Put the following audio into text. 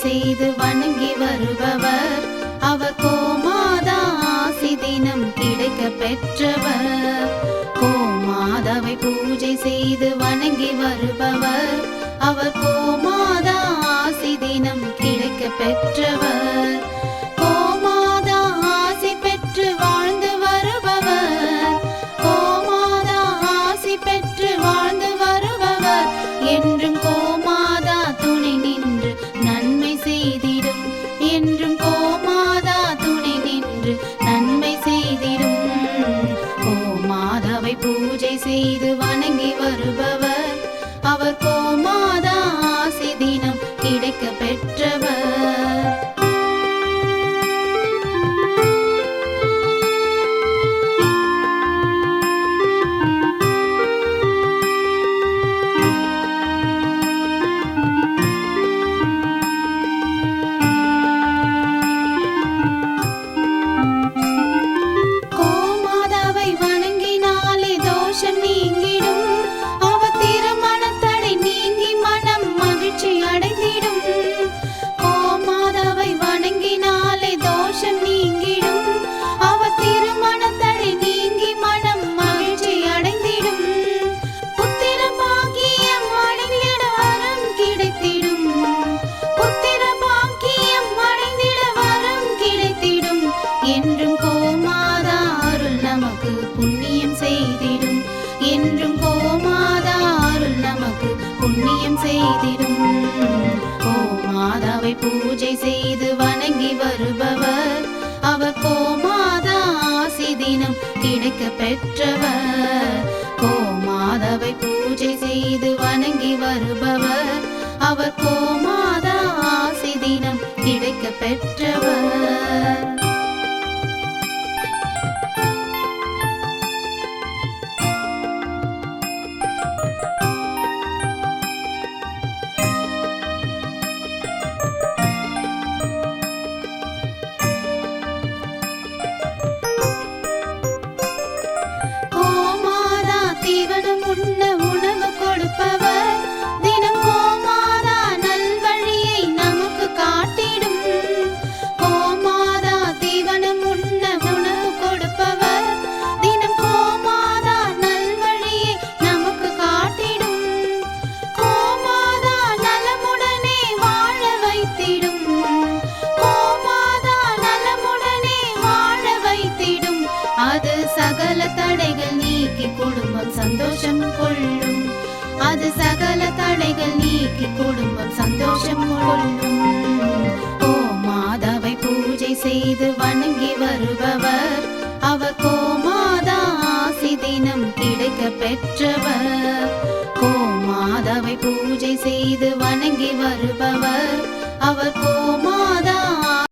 செய்து வணங்கி வருபவர். அவர் கோமாதா ஆசி தினம் கிடைக்க பெற்றவர். கோமாதாவை பூஜை செய்து வணங்கி வருபவர். அவர் கோமாதா ஆசி தினம் கிடைக்க பெற்றவர். கோமாதா ஆசி பெற்று வாழ்ந்து வருபவர். கோமாதா ஆசி பெற்று வாழ்ந்து வருபவர். என்றும் கோமாதா துணை நின்று நன்மை செய்திடும். என்றும் கோமாதா துணை நின்று நன்மை செய்திடும். கோமாதாவை பூஜை செய்து வணங்கி வருபவர். அவர் கோமாதா ஆசி தினம் கிடைக்க பெற்றவர். கோமாதாவை வணங்கினாலே தோஷம் நீங்கிடும். அவர் திருமணத்தடை நீங்கி மனம் மகிழ்ச்சி அடைந்திடும். கோமாதாவை வணங்கினாலே தோஷம் நீங்கிடும். அவர் திருமணத்தடை நீங்கி மனம் மகிழ்ச்சி அடைந்திடும். புத்திர பாக்கியம் அடைந்திட வரம் கிடைத்திடும். புத்திர பாக்கியம் அடைந்திட வரம் கிடைத்திடும். என்றும் கோமாதா அருள் நமக்கு புண்ணியம் செய்திடும். என்றும் கோமாதா அருள் நமக்கு புண்ணியம் செய்திடும். கோமாதாவை பூஜை செய்து வணங்கி வருபவர். அவர் கோமாதா ஆசி தினம் கிடைக்க பெற்றவர். கோமாதாவை பூஜை செய்து வணங்கி வருபவர். அவர் கோமாதா ஆசி தினம் கிடைக்க பெற்றவர். கோமாதா தீவனம் உண்ண உணவு கொடுப்பவர். தினம் கோமாதா நல்வழியை நமக்கு காட்டிடும். கோமாதா தீவனம் உண்ண உணவு கொடுப்பவர். தினம் கோமாதா நல்வழியை நமக்கு காட்டிடும். கோமாதா நலமுடனே வாழ வைத்திடும். கோமாதா நலமுடனே வாழ வைத்திடும். அது சகல தடைகள் நீக்கி குடும்பம் சந்தோஷம் கொள்ளும். அது சகல தடைகள் நீக்கி குடும்பம் சந்தோஷம் கொள்ளும். கோமாதாவை பூஜை செய்து வணங்கி வருபவர். அவர் கோமாதா ஆசி தினம் கிடைக்க பெற்றவர். கோமாதாவை பூஜை செய்து வணங்கி வருபவர். அவர் கோமா